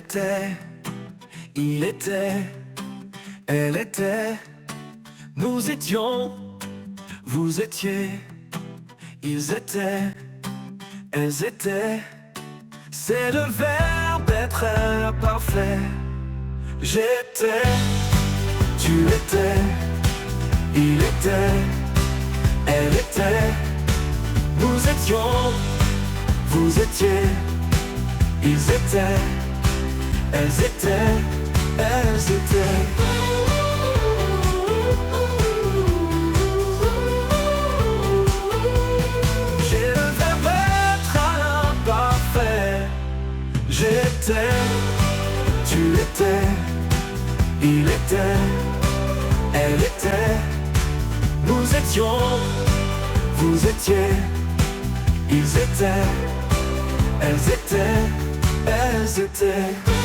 était, il était, elle était, nous étions, vous étiez, ils étaient, elles étaient. C'est le verbe être imparfait. J'étais, tu étais, il était, elle était, nous étions, vous étiez, ils étaient, elles étaient, elles étaient. J'ai le verbe être imparfait. J'étais, tu étais, il était, elle était, nous étions, vous étiez, ils étaient, elles étaient, elles étaient.